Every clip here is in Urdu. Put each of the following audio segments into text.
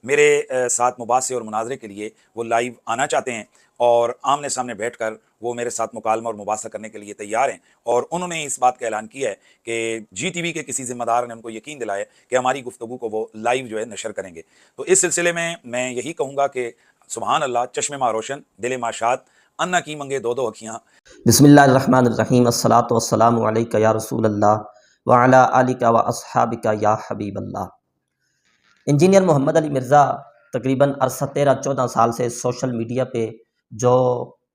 میرے ساتھ مباحثے اور مناظرے کے لیے وہ لائیو آنا چاہتے ہیں اور آمنے سامنے بیٹھ کر وہ میرے ساتھ مکالمہ اور مباحثہ کرنے کے لیے تیار ہیں، اور انہوں نے اس بات کا اعلان کیا ہے کہ جی ٹی وی کے کسی ذمہ دار نے ان کو یقین دلایا کہ ہماری گفتگو کو وہ لائیو جو ہے نشر کریں گے۔ تو اس سلسلے میں یہی کہوں گا کہ سبحان اللہ، چشم ماں روشن، دل ماں شاد، انا کی منگے دو دو اکھیاں۔ بسم اللہ الرحمن الرحیم، الصلاۃ والسلام علیک یا رسول اللہ وعلی آلک و اصحابک یا حبیب اللہ۔ انجینئر محمد علی مرزا تقریباً 13-14 سال سے سوشل میڈیا پہ جو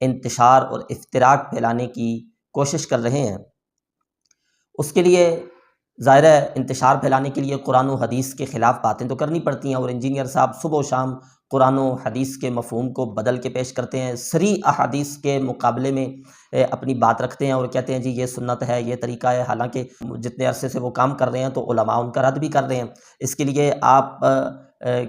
انتشار اور افتراق پھیلانے کی کوشش کر رہے ہیں، اس کے لیے ظاہر ہے انتشار پھیلانے کے لیے قرآن و حدیث کے خلاف باتیں تو کرنی پڑتی ہیں، اور انجینئر صاحب صبح و شام قرآن و حدیث کے مفہوم کو بدل کے پیش کرتے ہیں، صریح احادیث کے مقابلے میں اپنی بات رکھتے ہیں اور کہتے ہیں جی یہ سنت ہے، یہ طریقہ ہے، حالانکہ جتنے عرصے سے وہ کام کر رہے ہیں تو علماء ان کا رد بھی کر رہے ہیں۔ اس کے لیے آپ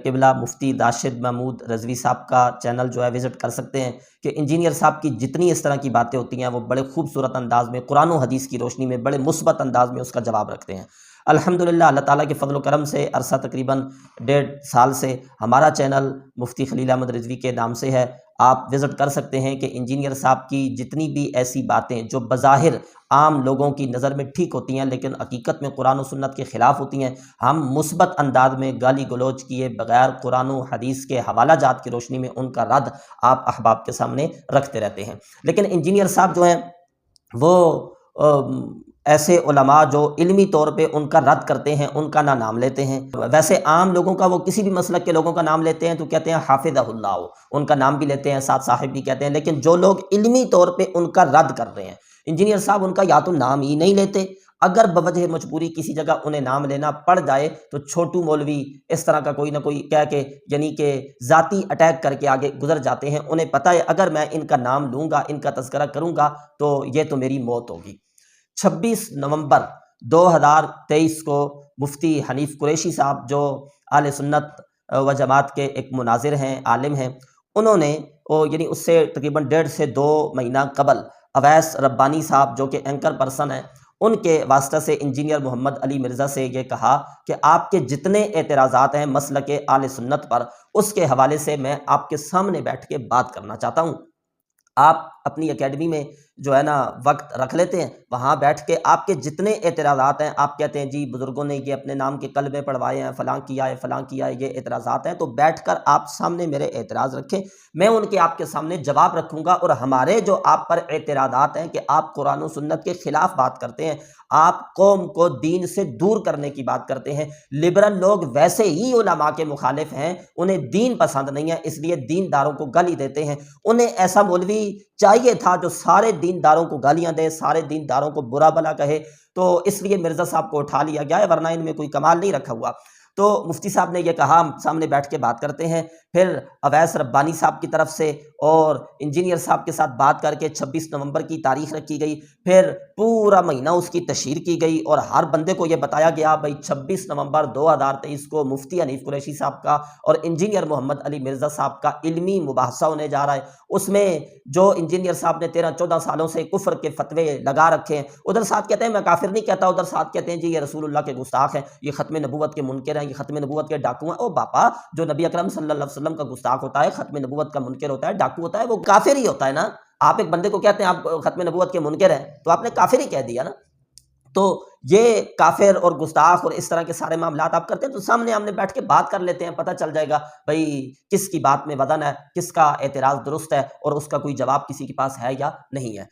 قبلہ مفتی راشد محمود رضوی صاحب کا چینل جو ہے وزٹ کر سکتے ہیں کہ انجینئر صاحب کی جتنی اس طرح کی باتیں ہوتی ہیں وہ بڑے خوبصورت انداز میں قرآن و حدیث کی روشنی میں بڑے مثبت انداز میں اس کا جواب رکھتے ہیں۔ الحمدللہ اللہ تعالیٰ کے فضل و کرم سے عرصہ تقریباً 1.5 سال سے ہمارا چینل مفتی خلیل احمد رضوی کے نام سے ہے، آپ وزٹ کر سکتے ہیں کہ انجینئر صاحب کی جتنی بھی ایسی باتیں جو بظاہر عام لوگوں کی نظر میں ٹھیک ہوتی ہیں لیکن حقیقت میں قرآن و سنت کے خلاف ہوتی ہیں، ہم مثبت انداز میں گالی گلوچ کیے بغیر قرآن و حدیث کے حوالہ جات کی روشنی میں ان کا رد آپ احباب کے سامنے رکھتے رہتے ہیں۔ لیکن انجینئر صاحب جو ہیں وہ ایسے علماء جو علمی طور پہ ان کا رد کرتے ہیں ان کا نہ نام لیتے ہیں۔ ویسے عام لوگوں کا وہ کسی بھی مسلک کے لوگوں کا نام لیتے ہیں تو کہتے ہیں حافظہ اللہ، ان کا نام بھی لیتے ہیں، ساتھ صاحب بھی کہتے ہیں، لیکن جو لوگ علمی طور پہ ان کا رد کر رہے ہیں، انجینئر صاحب ان کا یا تو نام ہی نہیں لیتے، اگر بوجہ مجبوری کسی جگہ انہیں نام لینا پڑ جائے تو چھوٹو مولوی اس طرح کا کوئی نہ کوئی کہہ کے یعنی کہ ذاتی اٹیک کر کے آگے گزر جاتے ہیں۔ انہیں پتہ ہے اگر میں ان کا نام لوں گا، ان کا تذکرہ کروں گا تو یہ تو میری موت ہوگی۔ 26 نومبر 2023 کو مفتی حنیف قریشی صاحب جو اہل سنت و جماعت کے ایک مناظر ہیں، عالم ہیں، انہوں نے یعنی اس سے تقریباً 1.5 سے 2 مہینہ قبل اویس ربانی صاحب جو کہ اینکر پرسن ہیں، ان کے واسطہ سے انجینئر محمد علی مرزا سے یہ کہا کہ آپ کے جتنے اعتراضات ہیں مسلک اہل سنت پر، اس کے حوالے سے میں آپ کے سامنے بیٹھ کے بات کرنا چاہتا ہوں۔ آپ اپنی اکیڈمی میں جو ہے نا وقت رکھ لیتے ہیں، وہاں بیٹھ کے آپ کے جتنے اعتراضات ہیں، آپ کہتے ہیں جی بزرگوں نے یہ اپنے نام کے کلمے پڑھوائے ہیں، فلاں کیا ہے فلاں کیا ہے، یہ اعتراضات ہیں، تو بیٹھ کر آپ سامنے میرے اعتراض رکھیں، میں ان کے آپ کے سامنے جواب رکھوں گا، اور ہمارے جو آپ پر اعتراضات ہیں کہ آپ قرآن و سنت کے خلاف بات کرتے ہیں، آپ قوم کو دین سے دور کرنے کی بات کرتے ہیں، لبرل لوگ ویسے ہی علماء کے مخالف ہیں، انہیں دین پسند نہیں ہے، اس لیے دینداروں کو گالی دیتے ہیں، انہیں ایسا مولوی چاہیے تھا جو سارے دینداروں کو گالیاں دے، سارے دینداروں کو برا بھلا کہے، تو اس لیے مرزا صاحب کو اٹھا لیا گیا ہے، ورنہ ان میں کوئی کمال نہیں رکھا ہوا۔ تو مفتی صاحب نے یہ کہا ہم سامنے بیٹھ کے بات کرتے ہیں، پھر اویس ربانی صاحب کی طرف سے اور انجینئر صاحب کے ساتھ بات کر کے 26 نومبر کی تاریخ رکھی گئی، پھر پورا مہینہ اس کی تشہیر کی گئی، اور ہر بندے کو یہ بتایا گیا بھائی 26 نومبر 2023 کو مفتی حنیف قریشی صاحب کا اور انجینئر محمد علی مرزا صاحب کا علمی مباحثہ ہونے جا رہا ہے۔ اس میں جو انجینئر صاحب نے 13-14 سالوں سے کفر کے فتوے لگا رکھے ہیں، ادھر ساتھ کہتے ہیں میں کافر نہیں کہتا، ادھر ساتھ کہتے ہیں جی یہ رسول اللہ کے گستاخ ہیں، یہ ختم نبوت کے منکر ہیں، یہ ختم نبوت کے ڈاکو ہیں۔ او باپا، جو نبی اکرم صلی اللہ علیہ وسلم کا گستاخ ہوتا ہے، ختم نبوت کا منکر ہوتا ہے، ڈاکو ہوتا ہے، وہ کافر ہی ہوتا ہے نا۔ آپ ایک بندے کو کہتے ہیں آپ ختم نبوت کے منکر ہیں تو آپ نے کافر ہی کہہ دیا نا۔ تو یہ کافر اور گستاخ اور اس طرح کے سارے معاملات آپ کرتے ہیں تو سامنے آمنے بیٹھ کے بات کر لیتے ہیں، پتہ چل جائے گا بھئی کس کی بات میں وزن ہے، کس کا اعتراض درست ہے اور اس کا کوئی جواب کسی کے پاس ہے یا نہیں ہے۔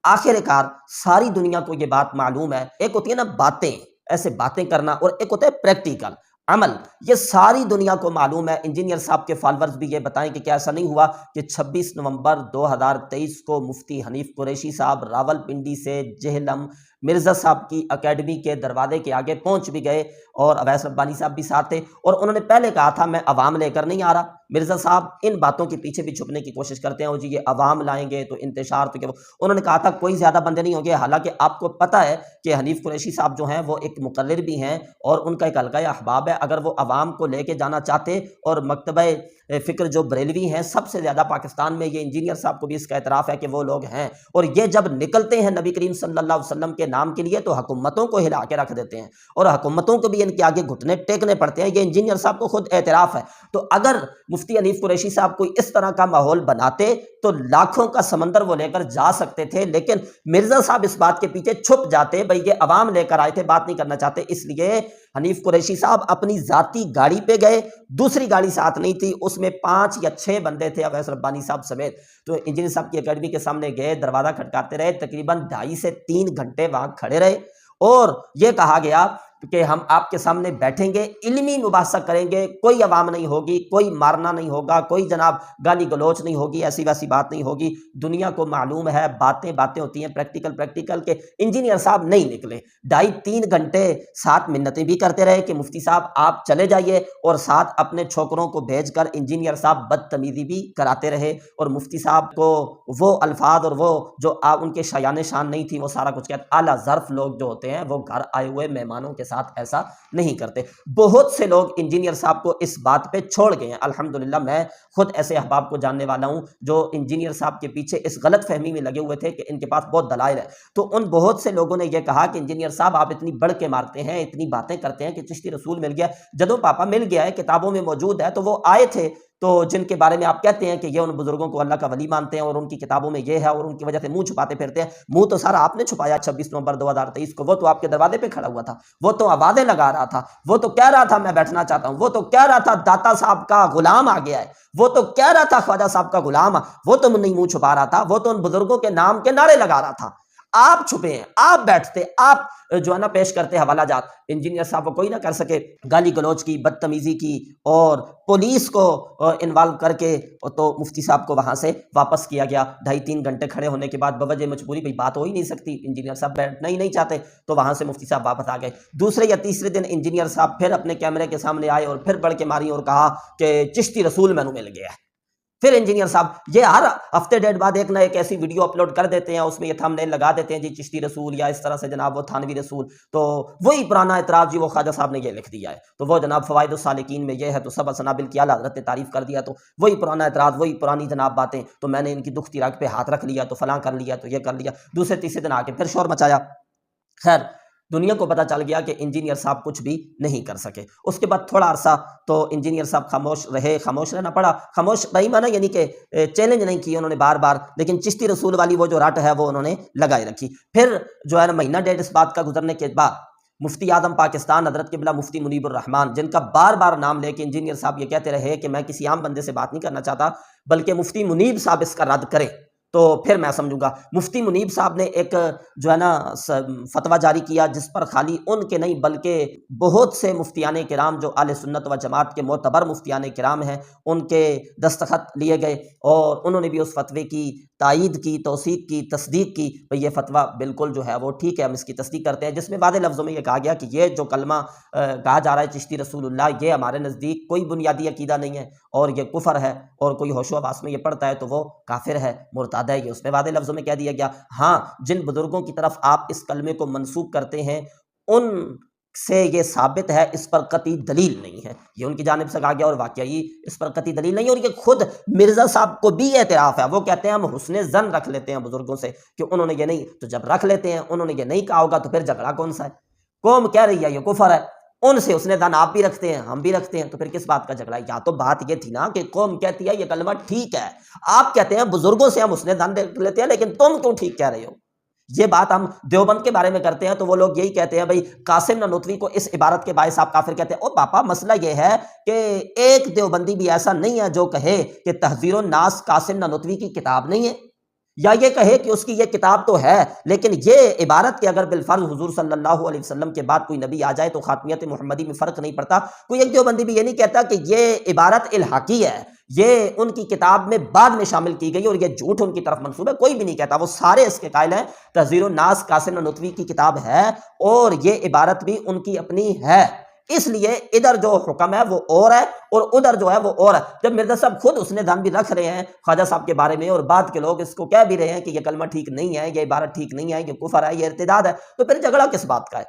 آخر کار ساری دنیا کو یہ بات معلوم ہے، ایک ہوتی ہے نا باتیں، ایسے باتیں کرنا، اور ایک ہوتا ہے پریکٹیکل عمل، یہ ساری دنیا کو معلوم ہے۔ انجینئر صاحب کے فالورز بھی یہ بتائیں کہ کیا ایسا نہیں ہوا کہ 26 نومبر 2023 کو مفتی حنیف قریشی صاحب راول پنڈی سے جہلم مرزا صاحب کی اکیڈمی کے دروازے کے آگے پہنچ بھی گئے، اور اویس ربانی صاحب بھی ساتھ تھے، اور انہوں نے پہلے کہا تھا میں عوام لے کر نہیں آ رہا۔ مرزا صاحب ان باتوں کے پیچھے بھی چھپنے کی کوشش کرتے ہیں، وہ جی یہ عوام لائیں گے تو انتشار تو کیا، انہوں نے کہا تھا کوئی زیادہ بندے نہیں ہوں گے، حالانکہ آپ کو پتہ ہے کہ حنیف قریشی صاحب جو ہیں وہ ایک مقرر بھی ہیں اور ان کا ایک حلقہ احباب ہے، اگر وہ عوام کو لے کے جانا چاہتے، اور مکتبہ فکر جو بریلوی ہیں سب سے زیادہ پاکستان میں، یہ انجینئر صاحب کو بھی اس کا اعتراف ہے کہ وہ لوگ ہیں، اور یہ جب نکلتے ہیں نبی کریم صلی اللہ علیہ وسلم کے نام کے لیے تو حکومتوں کو ہلا کے رکھ دیتے ہیں، اور حکومتوں کو بھی ان کے آگے گھٹنے ٹیکنے پڑتے ہیں، یہ انجینئر صاحب کو خود اعتراف ہے۔ تو اگر مفتی حنیف قریشی صاحب کوئی اس طرح کا ماحول بناتے تو لاکھوں کا سمندر وہ لے کر جا سکتے تھے، لیکن مرزا صاحب اس بات کے پیچھے چھپ جاتے، بھئی یہ عوام لے کر آئے تھے، بات نہیں کرنا چاہتے، اس لیے حنیف قریشی صاحب اپنی ذاتی گاڑی پہ گئے، دوسری گاڑی ساتھ نہیں تھی، اس میں 5 یا 6 بندے تھے اویس ربانی صاحب سمیت۔ تو انجینئر صاحب کی اکیڈمی کے سامنے گئے، دروازہ کھٹکاتے رہے، تقریباً 2.5 سے 3 گھنٹے وہاں کھڑے رہے، اور یہ کہا گیا کہ ہم آپ کے سامنے بیٹھیں گے، علمی مباحثہ کریں گے، کوئی عوام نہیں ہوگی، کوئی مارنا نہیں ہوگا، کوئی جناب گالی گلوچ نہیں ہوگی، ایسی ویسی بات نہیں ہوگی۔ دنیا کو معلوم ہے باتیں ہوتی ہیں پریکٹیکل کے انجینئر صاحب نہیں نکلے، 2.5-3 گھنٹے ساتھ منتیں بھی کرتے رہے کہ مفتی صاحب آپ چلے جائیے، اور ساتھ اپنے چھوکروں کو بھیج کر انجینئر صاحب بدتمیزی بھی کراتے رہے، اور مفتی صاحب کو وہ الفاظ اور وہ جو ان کے شایان شان نہیں تھی وہ سارا کچھ کہتے۔ اعلیٰ ظرف لوگ جو ہوتے ہیں وہ گھر آئے ہوئے مہمانوں کے ساتھ ایسا نہیں کرتے۔ بہت سے لوگ انجینئر صاحب کو اس بات پہ چھوڑ گئے ہیں، الحمدللہ میں خود ایسے احباب کو جاننے والا ہوں جو انجینئر صاحب کے پیچھے اس غلط فہمی میں لگے ہوئے تھے کہ ان کے پاس بہت دلائل ہے۔ تو ان بہت سے لوگوں نے یہ کہا کہ انجینئر صاحب آپ اتنی بڑھ کے مارتے ہیں، اتنی باتیں کرتے ہیں کہ چشتی رسول مل گیا، جدو پاپا مل گیا ہے، کتابوں میں موجود ہے، تو وہ آئے تھے تو جن کے بارے میں آپ کہتے ہیں کہ یہ ان بزرگوں کو اللہ کا ولی مانتے ہیں اور ان کی کتابوں میں یہ ہے اور ان کی وجہ سے منہ چھپاتے پھرتے ہیں، منہ تو سارا آپ نے چھپایا 26 نومبر 2023 کو، وہ تو آپ کے دروازے پہ کھڑا ہوا تھا، وہ تو آوازیں لگا رہا تھا، وہ تو کہہ رہا تھا میں بیٹھنا چاہتا ہوں، وہ تو کہہ رہا تھا داتا صاحب کا غلام آ گیا ہے، وہ تو کہہ رہا تھا خواجہ صاحب کا غلام، وہ تو نہیں منہ چھپا رہا تھا، وہ تو ان بزرگوں کے نام کے نعرے لگا رہا تھا۔ آپ چھپے ہیں، آپ بیٹھتے، آپ جو ہے نا پیش کرتے حوالہ جات، انجینئر صاحب کو کوئی نہ کر سکے، گالی گلوچ کی، بدتمیزی کی، اور پولیس کو انوالو کر کے تو مفتی صاحب کو وہاں سے واپس کیا گیا۔ 2.5-3 گھنٹے کھڑے ہونے کے بعد بوجہ مجبوری بھئی بات ہو ہی نہیں سکتی، انجینئر صاحب بیٹھنا ہی نہیں چاہتے، تو وہاں سے مفتی صاحب واپس آ گئے۔ دوسرے یا تیسرے دن انجینئر صاحب پھر اپنے کیمرے کے سامنے آئے اور پھر بڑھ کے ماری اور کہا کہ چشتی رسول میں مل گیا ہے۔ پھر انجینئر صاحب یہ ہر ہفتے ڈیڑھ بعد ایک نہ ایک ایسی ویڈیو اپلوڈ کر دیتے ہیں، اس میں یہ تھمبنیل لگا دیتے ہیں جی چشتی رسول، یا اس طرح سے جناب وہ تھانوی رسول، تو وہی پرانا اعتراض جی وہ خواجہ صاحب نے یہ لکھ دیا ہے، تو وہ جناب فوائد السالکین میں یہ ہے، تو سب سنابل کی اعلیٰ حضرت نے تعریف کر دیا، تو وہی پرانا اعتراض، وہی پرانی جناب باتیں، تو میں نے ان کی دکھتی رگ پہ ہاتھ رکھ لیا، تو فلاں کر لیا، تو یہ کر لیا۔ دوسرے تیسرے دن آ کے پھر شور مچایا۔ خیر دنیا کو پتہ چل گیا کہ انجینئر صاحب کچھ بھی نہیں کر سکے۔ اس کے بعد تھوڑا عرصہ تو انجینئر صاحب خاموش رہے، خاموش رہنا پڑا، خاموش رہی مانا یعنی کہ چیلنج نہیں کی انہوں نے بار بار، لیکن چشتی رسول والی وہ جو رٹ ہے وہ انہوں نے لگائے رکھی۔ پھر جو ہے نا مہینہ ڈیڑھ اس بات کا گزرنے کے بعد مفتی اعظم پاکستان حضرت قبلہ مفتی منیب الرحمن، جن کا بار بار نام لے کے انجینئر صاحب یہ کہتے رہے کہ میں کسی عام بندے سے بات نہیں کرنا چاہتا بلکہ مفتی منیب صاحب اس کا رد کریں تو پھر میں سمجھوں گا۔ مفتی منیب صاحب نے ایک جو ہے نا فتویٰ جاری کیا جس پر خالی ان کے نہیں بلکہ بہت سے مفتیان کرام جو اہل سنت و جماعت کے معتبر مفتیان کرام ہیں ان کے دستخط لیے گئے، اور انہوں نے بھی اس فتوے کی تائید کی، توثیق کی، تصدیق کی، بھئی یہ فتویٰ بالکل جو ہے وہ ٹھیک ہے، ہم اس کی تصدیق کرتے ہیں، جس میں واضح لفظوں میں یہ کہا گیا کہ یہ جو کلمہ کہا جا رہا ہے چشتی رسول اللہ، یہ ہمارے نزدیک کوئی بنیادی عقیدہ نہیں ہے اور یہ کفر ہے، اور کوئی ہوش و حواس میں یہ پڑھتا ہے تو وہ کافر ہے، مرتد ہے، یہ اس میں واضح لفظوں میں کہہ دیا گیا۔ ہاں جن بزرگوں کی طرف آپ اس کلمے کو منسوب کرتے ہیں ان سے یہ ثابت ہے، اس پر قطعی دلیل نہیں ہے، یہ ان کی جانب سے کہا گیا، اور واقعی اس پر قطعی دلیل نہیں ہے، اور یہ خود مرزا صاحب کو بھی اعتراف ہے، وہ کہتے ہیں ہم حسن ظن رکھ لیتے ہیں بزرگوں سے کہ انہوں نے یہ نہیں، تو جب رکھ لیتے ہیں انہوں نے یہ نہیں کہا ہوگا تو پھر جھگڑا کون سا ہے؟ قوم کہہ رہی ہے یہ کفر ہے، ان سے حسن ظن آپ بھی رکھتے ہیں ہم بھی رکھتے ہیں، تو پھر کس بات کا جھگڑا ہے؟ یا تو بات یہ تھی نا کہ قوم کہتی ہے یہ کلمہ ٹھیک ہے، آپ کہتے ہیں بزرگوں سے ہم حسن ظن رکھ لیتے ہیں لیکن تم کیوں ٹھیک کہہ رہے ہو؟ یہ بات ہم دیوبند کے بارے میں کرتے ہیں تو وہ لوگ یہی کہتے ہیں بھائی قاسم نانوتوی کو اس عبارت کے باعث آپ کافر کہتے ہیں۔ او پاپا مسئلہ یہ ہے کہ ایک دیوبندی بھی ایسا نہیں ہے جو کہے کہ تحذیر الناس قاسم نانوتوی کی کتاب نہیں ہے، یا یہ کہے کہ اس کی یہ کتاب تو ہے لیکن یہ عبارت کہ اگر بالفرض حضور صلی اللہ علیہ وسلم کے بعد کوئی نبی آ جائے تو خاتمیت محمدی میں فرق نہیں پڑتا، کوئی ایک دیوبندی بھی یہ نہیں کہتا کہ یہ عبارت الحاقی ہے، یہ ان کی کتاب میں بعد میں شامل کی گئی اور یہ جھوٹ ان کی طرف منسوب ہے، کوئی بھی نہیں کہتا، وہ سارے اس کے قائل ہیں تحذیر الناس قاسم نانوتوی کی کتاب ہے اور یہ عبارت بھی ان کی اپنی ہے، اس لیے ادھر جو حکم ہے وہ اور ہے اور ادھر جو ہے وہ اور ہے۔ جب مرزا صاحب خود اس نے دھن بھی رکھ رہے ہیں خواجہ صاحب کے بارے میں اور بعد کے لوگ اس کو کہہ بھی رہے ہیں کہ یہ کلمہ ٹھیک نہیں ہے، یہ عبارت ٹھیک نہیں ہے، یہ کفر ہے، یہ ارتداد ہے، تو پھر جھگڑا کس بات کا ہے؟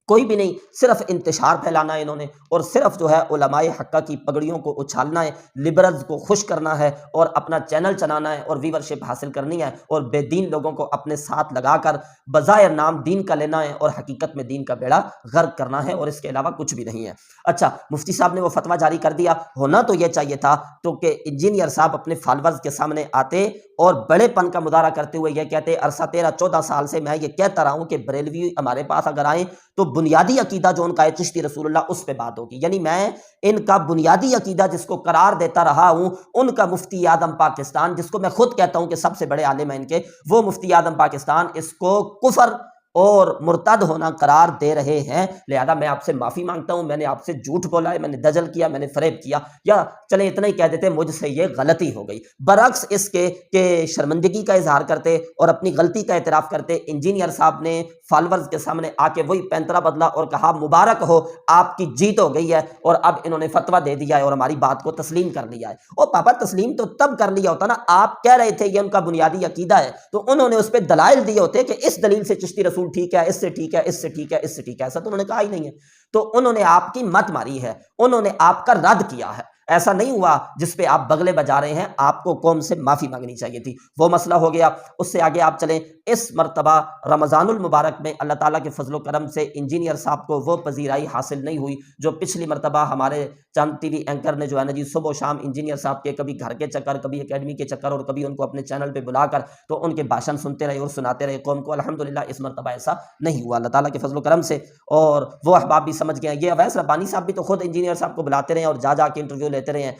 کوئی بھی نہیں، صرف انتشار پھیلانا ہے انہوں نے، اور صرف جو ہے علماء حقہ کی پگڑیوں کو اچھالنا ہے، لبرلز کو خوش کرنا ہے اور اپنا چینل چلانا ہے اور ویورشپ حاصل کرنی ہے، اور بے دین لوگوں کو اپنے ساتھ لگا کر بظاہر نام دین کا لینا ہے اور حقیقت میں دین کا بیڑا غرق کرنا ہے، اور اس کے علاوہ کچھ بھی نہیں ہے۔ اچھا، مفتی صاحب نے وہ فتویٰ جاری کر دیا، ہونا تو یہ چاہیے تھا تو کہ انجینئر صاحب اپنے فالورز کے سامنے آتے اور بڑے پن کا مظاہرہ کرتے ہوئے یہ کہتے، عرصہ 13-14 سال سے میں یہ کہتا رہا ہوں کہ بریلوی ہمارے پاس اگر آئیں تو بنیادی عقیدہ جو ان کا ہے چشتی رسول اللہ، اس پہ بات ہوگی، یعنی میں ان کا بنیادی عقیدہ جس کو قرار دیتا رہا ہوں، ان کا مفتی اعظم پاکستان، جس کو میں خود کہتا ہوں کہ سب سے بڑے عالم ہیں ان کے، وہ مفتی اعظم پاکستان اس کو کفر اور مرتد ہونا قرار دے رہے ہیں۔ لہذا میں آپ سے معافی مانگتا ہوں، میں نے آپ سے جھوٹ بولا ہے، میں نے دجل کیا، میں نے فریب کیا، یا چلیں اتنا ہی کہہ دیتے مجھ سے یہ غلطی ہو گئی، برعکس اس کے کہ شرمندگی کا اظہار کرتے اور اپنی غلطی کا اعتراف کرتے۔ انجینئر صاحب نے فالورز کے سامنے آ کے وہی پینترا بدلا اور کہا مبارک ہو، آپ کی جیت ہو گئی ہے، اور اب انہوں نے فتویٰ دے دیا ہے اور ہماری بات کو تسلیم کر لیا ہے۔ اور پاپا تسلیم تو تب کر لیا ہوتا نا، آپ کہہ رہے تھے یہ ان کا بنیادی عقیدہ ہے، تو انہوں نے اس پہ دلائل دیے ہوتے کہ اس دلیل سے چشتی رسول ٹھیک ہے، اس سے ٹھیک ہے، اس سے ٹھیک ہے، اس سے ٹھیک ہے، ایسا تو انہوں نے کہا ہی نہیں ہے۔ تو انہوں نے آپ کی مت ماری ہے، انہوں نے آپ کا رد کیا ہے، ایسا نہیں ہوا جس پہ آپ بغلے بجا رہے ہیں، آپ کو قوم سے معافی مانگنی چاہیے تھی، وہ مسئلہ ہو گیا۔ اس سے آگے آپ چلیں، اس مرتبہ رمضان المبارک میں اللہ تعالیٰ کے فضل و کرم سے انجینئر صاحب کو وہ پذیرائی حاصل نہیں ہوئی جو پچھلی مرتبہ ہمارے چند ٹی وی اینکر نے جو ہے نا جی صبح و شام انجینئر صاحب کے کبھی گھر کے چکر، کبھی اکیڈمی کے چکر، اور کبھی ان کو اپنے چینل پہ بلا کر تو ان کے بھاشن سنتے رہے اور سناتے رہے قوم کو۔ الحمدللہ اس مرتبہ ایسا نہیں ہوا اللہ تعالیٰ کے فضل و کرم سے، اور وہ احباب بھی سمجھ گئے ہیں۔ یہ اویس ربانی صاحب بھی تو خود انجینئر صاحب کو بلاتے رہے ہیں اور جا جا کے انٹرویو لیتے رہے ہیں۔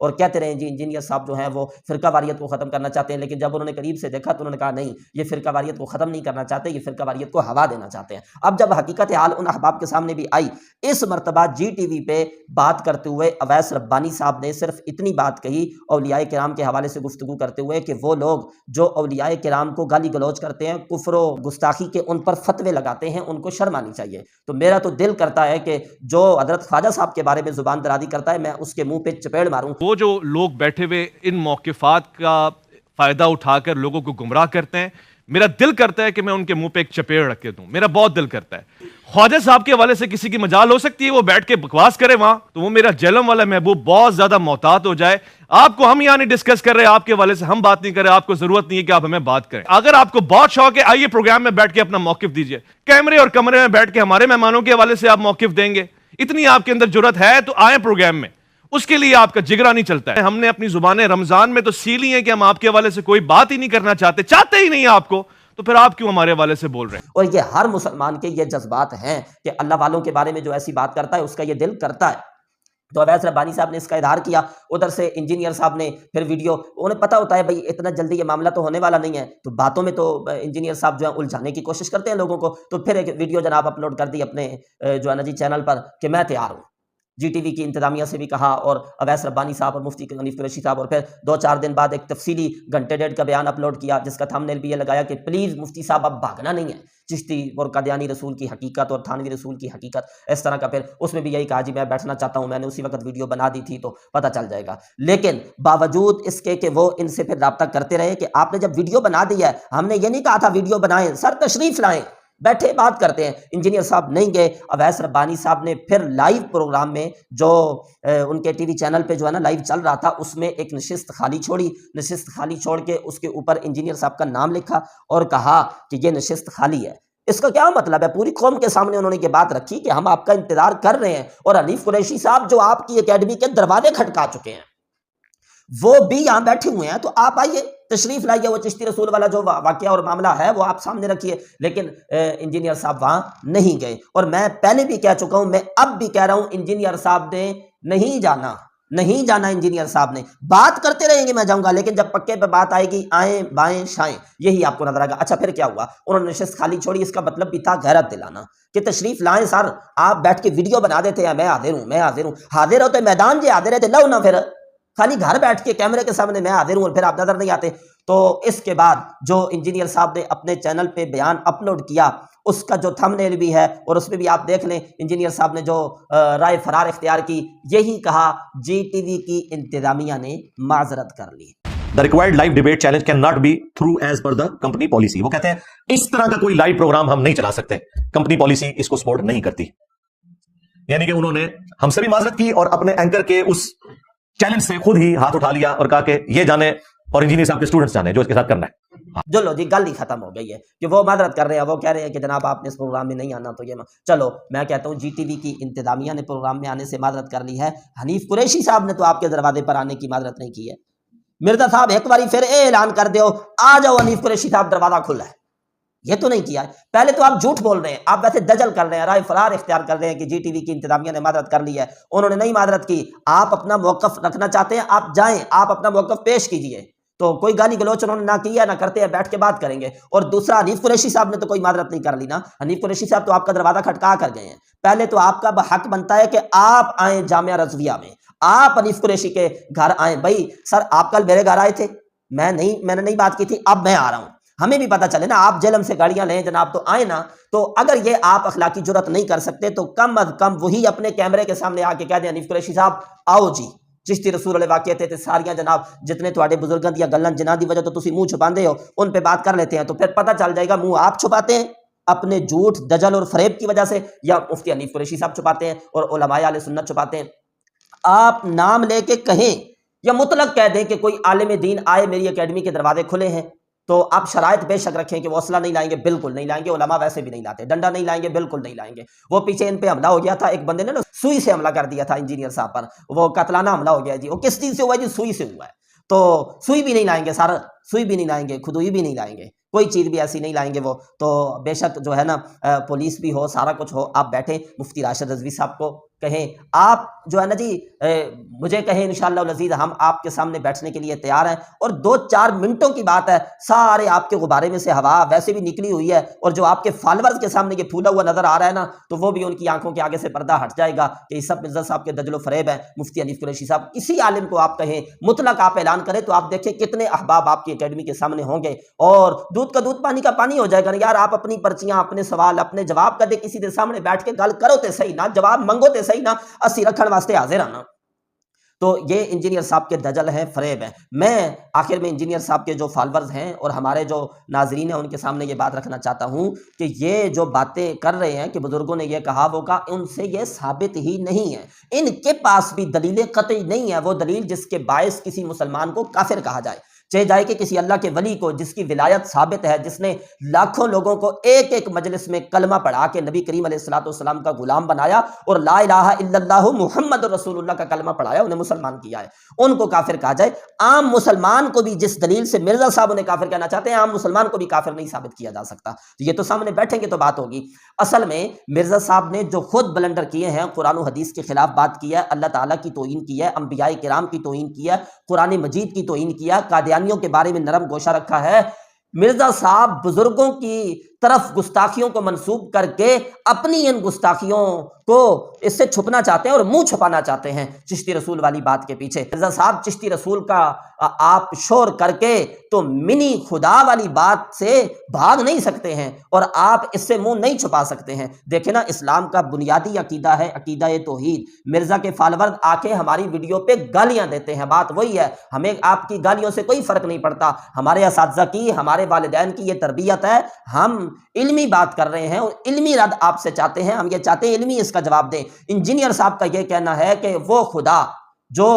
اور کہتے رہے جی انجینئر صاحب جو ہیں وہ فرقہ واریت کو ختم کرنا چاہتے ہیں، لیکن جب انہوں نے قریب سے دیکھا تو انہوں نے کہا نہیں، یہ فرقہ واریت کو ختم نہیں کرنا چاہتے، یہ فرقہ واریت کو ہوا دینا چاہتے ہیں۔ اب جب حقیقت حال ان احباب کے سامنے بھی آئی، اس مرتبہ جی ٹی وی پہ بات کرتے ہوئے اویس ربانی صاحب نے صرف اتنی بات کہی اولیاء کرام کے حوالے سے گفتگو کرتے ہوئے کہ وہ لوگ جو اولیاء کرام کو گالی گلوچ کرتے ہیں، کفر و گستاخی کے ان پر فتوے لگاتے ہیں، ان کو شرم آنی چاہیے۔ تو میرا تو دل کرتا ہے کہ جو حضرت خواجہ صاحب کے بارے میں زبان درازی کرتا ہے میں اس کے منہ پہ چپیڑ ماروں۔ وہ جو لوگ بیٹھے ہوئے ان موقفات کا فائدہ اٹھا کر لوگوں کو گمراہ کرتے ہیں، میرا دل کرتا ہے کہ میں ان کے منہ پہ ایک چپیڑ رکھ کے دوں، میرا بہت دل کرتا ہے۔ خواجہ صاحب کے حوالے سے کسی کی مجال ہو سکتی ہے وہ بیٹھ کے بکواس کرے وہاں، تو وہ میرا جہلم والا محبوب بہت زیادہ محتاط ہو جائے۔ آپ کو ہم یہاں نہیں ڈسکس کر رہے، آپ کے حوالے سے ہم بات نہیں کر رہے، آپ کو ضرورت نہیں ہے کہ آپ ہمیں بات کریں۔ اگر آپ کو بہت شوق ہے آئیے پروگرام میں بیٹھ کے اپنا موقف دیجئے، کیمرے اور کمرے میں بیٹھ کے ہمارے مہمانوں کے حوالے سے آپ موقف دیں گے، اتنی آپ کے اندر جرات ہے تو آئیں پروگرام میں، اس کے لیے آپ کا جگرا نہیں چلتا ہے۔ ہم نے اپنی زبانیں رمضان میں تو سیلی ہیں کہ ہم آپ کے حوالے سے کوئی بات ہی نہیں کرنا چاہتے ہی نہیں آپ کو، تو پھر آپ کیوں ہمارے حوالے سے بول رہے ہیں؟ اور یہ ہر مسلمان کے یہ جذبات ہیں کہ اللہ والوں کے بارے میں جو ایسی بات کرتا ہے اس کا یہ دل کرتا ہے۔ تو اویس ربانی صاحب نے اس کا اظہار کیا، ادھر سے انجینئر صاحب نے پھر ویڈیو، انہیں پتہ ہوتا ہے بھائی اتنا جلدی یہ معاملہ تو ہونے والا نہیں ہے، تو باتوں میں تو انجینئر صاحب جو ہے الجھانے کی کوشش کرتے ہیں لوگوں کو، تو پھر ایک ویڈیو جناب اپلوڈ کر دی اپنے جو ہے نا جی چینل پر کہ میں تیار ہوں۔ جی ٹی وی کی انتظامیہ سے بھی کہا، اور اویس ربانی صاحب اور مفتی حنیف قریشی صاحب، اور پھر 2-4 دن بعد ایک تفصیلی گھنٹے ڈیڑھ کا بیان اپلوڈ کیا جس کا تھمبنیل بھی یہ لگایا کہ پلیز مفتی صاحب اب بھاگنا نہیں ہے، چشتی اور قادیانی رسول کی حقیقت اور تھانوی رسول کی حقیقت اس طرح کا۔ پھر اس میں بھی یہی کہا جی میں بیٹھنا چاہتا ہوں، میں نے اسی وقت ویڈیو بنا دی تھی تو پتہ چل جائے گا۔ لیکن باوجود اس کے کہ وہ ان سے پھر رابطہ کرتے رہے کہ آپ نے جب ویڈیو بنا دی ہے، ہم نے یہ نہیں کہا تھا ویڈیو بنائیں، سر تشریف لائیں، بیٹھے بات کرتے ہیں، انجینئر صاحب نہیں گئے۔ اویس ربانی صاحب نے پھر لائیو پروگرام میں جو ان کے ٹی وی چینل پہ جو ہے نا لائیو چل رہا تھا اس میں ایک نشست خالی چھوڑی، نشست خالی چھوڑ کے اس کے اوپر انجینئر صاحب کا نام لکھا اور کہا کہ یہ نشست خالی ہے۔ اس کا کیا مطلب ہے؟ پوری قوم کے سامنے انہوں نے یہ بات رکھی کہ ہم آپ کا انتظار کر رہے ہیں، اور حنیف قریشی صاحب جو آپ کی اکیڈمی کے دروازے کھٹکا چکے ہیں وہ بھی یہاں بیٹھے ہوئے ہیں، تو آپ آئیے تشریف لائیے، وہ چشتی رسول والا جو واقعہ اور معاملہ ہے وہ آپ سامنے رکھیے۔ لیکن انجینئر صاحب وہاں نہیں گئے، اور میں پہلے بھی کہہ چکا ہوں، میں اب بھی کہہ رہا ہوں انجینئر صاحب نے نہیں جانا انجینئر صاحب نے بات کرتے رہیں گے میں جاؤں گا، لیکن جب پکے پہ بات آئے گی آئیں بائیں شائیں یہی آپ کو نظر آئے گا۔ اچھا پھر کیا ہوا؟ انہوں نے نشست خالی چھوڑی، اس کا مطلب بھی تھا غیرت دلانا کہ تشریف لائیں سر، آپ بیٹھ کے ویڈیو بنا دیتے ہیں میں حاضر ہوں، حاضر ہوتے میدان جی حاضر رہتے لو نہ، پھر خالی گھر بیٹھ کے کیمرے کے سامنے میں حاضر ہوں اور پھر آپ نظر نہیں آتے۔ تو اس کے بعد جو انجینئر صاحب نے اپنے چینل پہ بیان اپلوڈ کیا اس کا جو تھمبنیل بھی ہے اور اس میں بھی آپ دیکھ لیں انجینئر صاحب نے جو رائے فرار اختیار کی، یہی کہا جی ٹی وی کی انتظامیہ نے معذرت کر لی۔ The required live debate challenge cannot be through as per the company policy. وہ کہتے ہیں اس طرح کا کوئی لائیو پروگرام ہم نہیں چلا سکتے، کمپنی پالیسی اس کو سپورٹ نہیں کرتی۔ یعنی کہ انہوں نے ہم سے بھی معذرت کی اور اپنے اینکر کے اس چیلنج سے خود ہی ہاتھ اٹھا لیا اور کہا کہ یہ جانے اور انجینئر صاحب کے اسٹوڈنٹس جانے جو اس کے ساتھ کرنا ہے۔ جو لو جی گل ہی ختم ہو گئی ہے کہ وہ معذرت کر رہے ہیں، وہ کہہ رہے ہیں کہ جناب آپ نے اس پروگرام میں نہیں آنا تو یہ چلو میں کہتا ہوں جی ٹی وی کی انتظامیہ نے پروگرام میں آنے سے معذرت کر لی ہے، حنیف قریشی صاحب نے تو آپ کے دروازے پر آنے کی معذرت نہیں کی ہے۔ مرزا صاحب ایک باری پھر اعلان کر دیو آ جاؤ حنیف قریشی صاحب دروازہ کھلا ہے، یہ تو نہیں کیا ہے۔ پہلے تو آپ جھوٹ بول رہے ہیں، آپ ویسے دجل کر رہے ہیں، رائے فرار اختیار کر رہے ہیں کہ جی ٹی وی کی انتظامیہ نے معذرت کر لی ہے، انہوں نے نہیں معذرت کی۔ آپ اپنا موقف رکھنا چاہتے ہیں آپ جائیں، آپ اپنا موقف پیش کیجئے، تو کوئی گالی گلوچ انہوں نے نہ کی ہے نہ کرتے ہیں، بیٹھ کے بات کریں گے۔ اور دوسرا حنیف قریشی صاحب نے تو کوئی معذرت نہیں کر لی نا، حنیف قریشی صاحب تو آپ کا دروازہ کھٹکا کر گئے ہیں۔ پہلے تو آپ کا حق بنتا ہے کہ آپ آئیں جامعہ رضویہ میں، آپ حنیف قریشی کے گھر آئیں۔ بھائی سر آپ کل میرے گھر آئے تھے، میں نے نہیں بات کی تھی، اب میں آ رہا ہوں، ہمیں بھی پتہ چلے نا، آپ جیلم سے گاڑیاں لیں جناب تو آئے نا۔ تو اگر یہ آپ اخلاقی جرت نہیں کر سکتے تو کم از کم وہی اپنے کیمرے کے سامنے آ کے کہہ دیں حنیف قریشی صاحب آؤ جی، چشتی رسول والے واقعے تے ساریاں جناب جتنے تواڈے بزرگاں دیا گلاں جنہاں دی وجہ تو تسی منہ چھپاندے ہو ان پہ بات کر لیتے ہیں، تو پھر پتہ چل جائے گا منہ آپ چھپاتے ہیں اپنے جھوٹ دجل اور فریب کی وجہ سے، یا مفتی حنیف قریشی صاحب چھپاتے ہیں اور علماء اہل سنت چھپاتے ہیں۔ آپ نام لے کے کہیں یا مطلق کہہ دیں کہ کوئی عالم دین آئے میری اکیڈمی کے دروازے کھلے ہیں، تو آپ شرائط بے شک رکھیں کہ وہ اسلحہ نہیں لائیں گے، بالکل نہیں لائیں گے، علماء ویسے بھی نہیں لاتے، ڈنڈا نہیں لائیں گے، بالکل نہیں لائیں گے۔ وہ پیچھے ان پہ حملہ ہو گیا تھا، ایک بندے نے نا سوئی سے حملہ کر دیا تھا انجینئر صاحب پر، وہ قاتلانہ حملہ ہو گیا جی، وہ کس چیز سے ہوا ہے جی؟ سوئی سے ہوا ہے۔ تو سوئی بھی نہیں لائیں گے سر، سوئی بھی نہیں لائیں گے، کھدوئی بھی نہیں لائیں گے، کوئی چیز بھی ایسی نہیں لائیں گے وہ۔ تو بے شک جو ہے نا پولیس بھی ہو، سارا کچھ ہو، آپ بیٹھیں مفتی راشد رضوی صاحب کو کہیں، آپ جو ہے نا جی مجھے کہیں انشاءاللہ العزیز، ہم آپ کے سامنے بیٹھنے کے لیے تیار ہیں۔ اور 2-4 منٹوں کی بات ہے، سارے آپ کے غبارے میں سے ہوا ویسے بھی نکلی ہوئی ہے، اور جو آپ کے فالورز کے سامنے یہ پھولا ہوا نظر آ رہا ہے نا، تو وہ بھی ان کی آنکھوں کے آگے سے پردہ ہٹ جائے گا کہ یہ سب مرزا صاحب کے دجل و فریب ہیں۔ مفتی حنیف قریشی صاحب کسی عالم کو آپ کہیں، مطلق آپ اعلان کریں، تو آپ دیکھیں کتنے احباب آپ کی اکیڈمی کے سامنے ہوں گے، اور دودھ کا دودھ پانی کا پانی ہو جائے گا نا یار۔ آپ اپنی پرچیاں، اپنے سوال، اپنے جواب کر دے، کسی دے سامنے بیٹھ کے گل کرو تے صحیح نا، جواب منگو تے صحیح نا، اسی رکھن واسطے حاضر آنا۔ تو یہ انجینئر صاحب کے دجل ہیں، فریب ہیں۔ میں آخر میں انجینئر صاحب کے جو فالورز ہیں اور ہمارے جو ناظرین ہیں ان کے سامنے یہ بات رکھنا چاہتا ہوں کہ یہ جو باتیں کر رہے ہیں کہ بزرگوں نے یہ کہا وہ کہا، ان سے یہ ثابت ہی نہیں ہے، ان کے پاس بھی دلیل قطعی نہیں ہے، وہ دلیل جس کے باعث کسی مسلمان کو کافر کہا جائے، چاہے جائے کہ کسی اللہ کے ولی کو جس کی ولایت ثابت ہے، جس نے لاکھوں لوگوں کو ایک ایک مجلس میں کلمہ پڑھا کے نبی کریم علیہ الصلوۃ والسلام کا غلام بنایا اور لا الہ الا اللہ محمد رسول اللہ کا کلمہ پڑھایا، انہیں مسلمان کیا ہے، ان کو کافر کہا جائے۔ عام مسلمان کو بھی جس دلیل سے مرزا صاحب انہیں کافر کہنا چاہتے ہیں، عام مسلمان کو بھی کافر نہیں ثابت کیا جا سکتا۔ تو یہ تو سامنے بیٹھیں گے تو بات ہوگی۔ اصل میں مرزا صاحب نے جو خود بلنڈر کیے ہیں، قرآن و حدیث کے خلاف بات کی ہے، اللہ تعالیٰ کی توہین کی ہے، انبیاء کرام کی توہین کی ہے، قرآن مجید کی توہین کی ہے، قادیانیوں کے بارے میں نرم گوشہ رکھا ہے۔ مرزا صاحب بزرگوں کی طرف گستاخیوں کو منسوب کر کے اپنی ان گستاخیوں کو اس سے چھپنا چاہتے ہیں اور منہ چھپانا چاہتے ہیں چشتی رسول والی بات کے پیچھے۔ مرزا صاحب چشتی رسول کا آپ شور کر کے تو منی خدا والی بات سے بھاگ نہیں سکتے ہیں اور آپ اس سے منہ نہیں چھپا سکتے ہیں۔ دیکھیں نا، اسلام کا بنیادی عقیدہ ہے عقیدہ توحید۔ مرزا کے فالورز آ کے ہماری ویڈیو پہ گالیاں دیتے ہیں، بات وہی ہے، ہمیں آپ کی گالیوں سے کوئی فرق نہیں پڑتا۔ ہمارے اساتذہ کی، ہمارے والدین کی یہ تربیت ہے، ہم علمی بات کر رہے ہیں اور علمی رد آپ سے چاہتے ہیں، ہم یہ چاہتے ہیں علمی اس کا جواب دیں۔ انجینئر صاحب کا یہ کہنا ہے کہ وہ خدا جو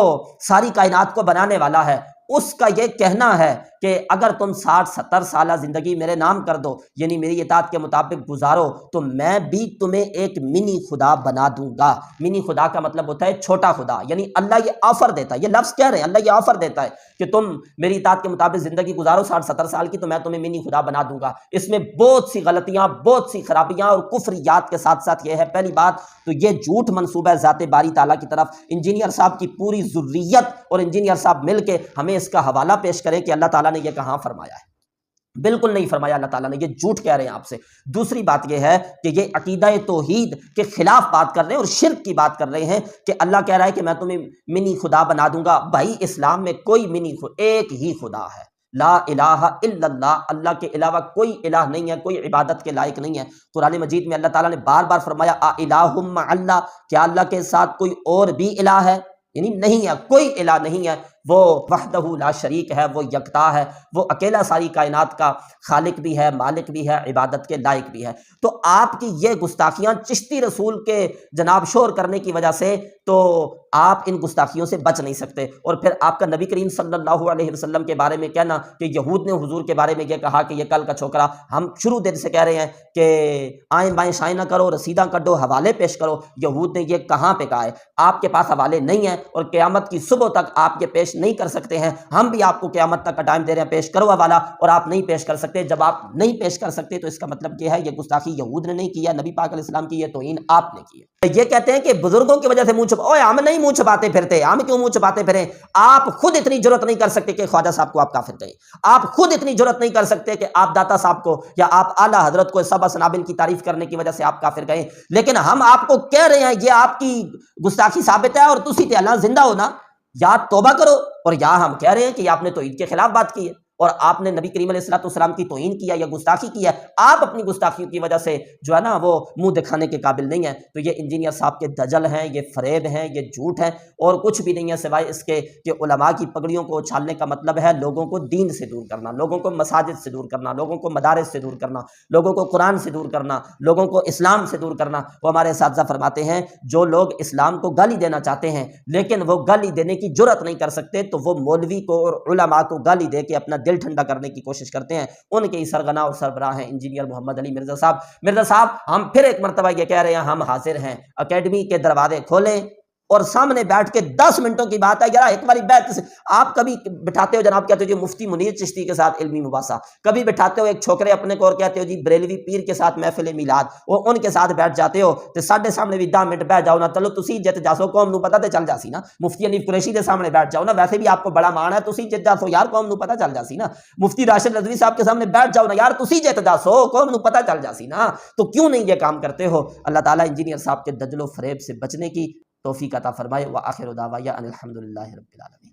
ساری کائنات کو بنانے والا ہے، اس کا یہ کہنا ہے کہ اگر تم 60-70 سالہ زندگی میرے نام کر دو، یعنی میری اطاعت کے مطابق گزارو، تو میں بھی تمہیں ایک منی خدا بنا دوں گا۔ منی خدا کا مطلب ہوتا ہے چھوٹا خدا، یعنی اللہ یہ آفر دیتا ہے، یہ لفظ کہہ رہے ہیں، اللہ یہ آفر دیتا ہے کہ تم میری اطاعت کے مطابق زندگی گزارو 60-70 سال کی، تو میں تمہیں منی خدا بنا دوں گا۔ اس میں بہت سی غلطیاں، بہت سی خرابیاں اور کفریات کے ساتھ ساتھ یہ ہے، پہلی بات تو یہ جھوٹ منسوبہ ہے ذات باری تعالیٰ کی طرف۔ انجینئر صاحب کی پوری ذریت اور انجینئر صاحب مل کے ہمیں اس کا حوالہ پیش کریں کہ اللہ تعالیٰ نے یہ کہاں فرمایا ہے۔ بالکل نہیں فرمایا اللہ تعالیٰ نے، یہ جھوٹ کہہ رہے ہیں آپ سے۔ دوسری بات یہ ہے کہ یہ عقیدہ توحید کے خلاف بات کر رہے ہیں اور شرک کی بات کر رہے ہیں کہ اللہ کہہ رہا ہے کہ میں تمہیں منی خدا بنا دوں گا۔ بھائی اسلام میں کوئی منی خدا، ایک ہی خدا ہے، لا الہ الا اللہ، اللہ کے علاوہ کوئی الہ نہیں ہے، کوئی عبادت کے لائق نہیں ہے۔ قرآن مجید میں اللہ تعالیٰ نے بار بار فرمایا الہ مع اللہ، کیا اللہ کے ساتھ کوئی اور بھی الہ ہے؟ یعنی نہیں ہے، کوئی الہ نہیں ہے، وہ وحدہ لا شریک ہے، وہ یکتا ہے، وہ اکیلا ساری کائنات کا خالق بھی ہے، مالک بھی ہے، عبادت کے لائق بھی ہے۔ تو آپ کی یہ گستاخیاں چشتی رسول کے جناب شور کرنے کی وجہ سے، تو آپ ان گستاخیوں سے بچ نہیں سکتے۔ اور پھر آپ کا نبی کریم صلی اللہ علیہ وسلم کے بارے میں کہنا کہ یہود نے حضور کے بارے میں یہ کہا کہ یہ کل کا چھوکرا، ہم شروع دن سے کہہ رہے ہیں کہ آئیں بائیں شائیں نہ کرو، رسیداں کڈو، حوالے پیش کرو۔ یہود نے یہ کہاں پہ کہا ہے؟ آپ کے پاس حوالے نہیں ہیں اور قیامت کی صبح تک آپ یہ پیش نہیں کر سکتے ہیں۔ ہم بھی آپ کو قیامت تک کا ٹائم دے رہے ہیں، پیش کرو حوالہ، اور آپ نہیں پیش کر سکتے۔ جب آپ نہیں پیش کر سکتے تو اس کا مطلب یہ ہے یہ گستاخی یہود نے نہیں کیا، نبی پاک علیہ السلام کی یہ توہین آپ نے کی ہے۔ یہ کہتے ہیں کہ بزرگوں کی وجہ سے منہ چھپا، اوے ہم نہیں منہ چھپاتے پھرتے، ہم کیوں منہ چھپاتے پھریں؟ آپ خود اتنی جرت نہیں کر سکتے کہ خواجہ صاحب کو آپ کافر کہیں، آپ خود اتنی جرت نہیں کر سکتے کہ آپ داتا صاحب کو یا آپ اعلیٰ حضرت کو سبع سنابل کی تعریف کرنے کی وجہ سے آپ کافر کہیں، لیکن ہم آپ کو کہہ رہے ہیں یہ آپ کی گستاخی ثابت ہے اور تسی تے اللہ زندہ ہونا، یا توبہ کرو، اور یا ہم کہہ رہے ہیں کہ آپ نے توحید کے خلاف بات کی ہے اور آپ نے نبی کریم علیہ الصلوۃ والسلام کی توہین کیا یا گستاخی کی ہے۔ آپ اپنی گستاخیوں کی وجہ سے جو ہے نا وہ منہ دکھانے کے قابل نہیں ہیں۔ تو یہ انجینئر صاحب کے دجل ہیں، یہ فریب ہیں، یہ جھوٹ ہیں، اور کچھ بھی نہیں ہے سوائے اس کے کہ علماء کی پگڑیوں کو اچھالنے کا مطلب ہے لوگوں کو دین سے دور کرنا، لوگوں کو مساجد سے دور کرنا، لوگوں کو مدارس سے دور کرنا، لوگوں کو قرآن سے دور کرنا، لوگوں کو اسلام سے دور کرنا۔ وہ ہمارے اساتذہ فرماتے ہیں جو لوگ اسلام کو گالی دینا چاہتے ہیں لیکن وہ گالی دینے کی جرت نہیں کر سکتے، تو وہ مولوی کو اور علماء کو گالی دے کے اپنا دل ٹھنڈا کرنے کی کوشش کرتے ہیں۔ ان کے ہی سرغنا اور سربراہ ہیں انجینئر محمد علی مرزا صاحب۔ مرزا صاحب ہم پھر ایک مرتبہ یہ کہہ رہے ہیں ہم حاضر ہیں، اکیڈمی کے دروازے کھولیں اور سامنے بیٹھ کے 10 منٹوں کی بات ہے یار، ایک باری بیٹھ آپ کبھی بٹھاتے ہو جناب کہتے ہو جی مفتی منیر چشتی کے ساتھ علمی مباحثہ، کبھی بٹھاتے ہو ایک چھوکرے اپنے کو اور کہتے ہو جی بریلوی پیر کے ساتھ محفل میلاد، اور ان کے ساتھ بیٹھ جاتے ہو تو ساڈے سامنے بھی 10 منٹ بیٹھ جاؤ نا، چلو تسی جت جاسو، قوم نو پتہ تے چل جاسی نا۔ مفتی حنیف قریشی دے سامنے بیٹھ جاؤ نا، ویسے بھی آپ کو بڑا مان ہے، تسی جت جاسو یار، قوم نو پتہ چل جاسی نا۔ مفتی راشد رضوی صاحب کے سامنے بیٹھ جاؤ نا یار، تسی جت جاسو، قوم نو پتہ چل جاسی نا۔ تو کیوں نہیں یہ کام کرتے ہو؟ اللہ تعالیٰ انجینئر صاحب کے دجل و فریب سے بچنے کی توفیق عطا فرمائے۔ وآخر دعوانا ان الحمد للہ رب العالمین۔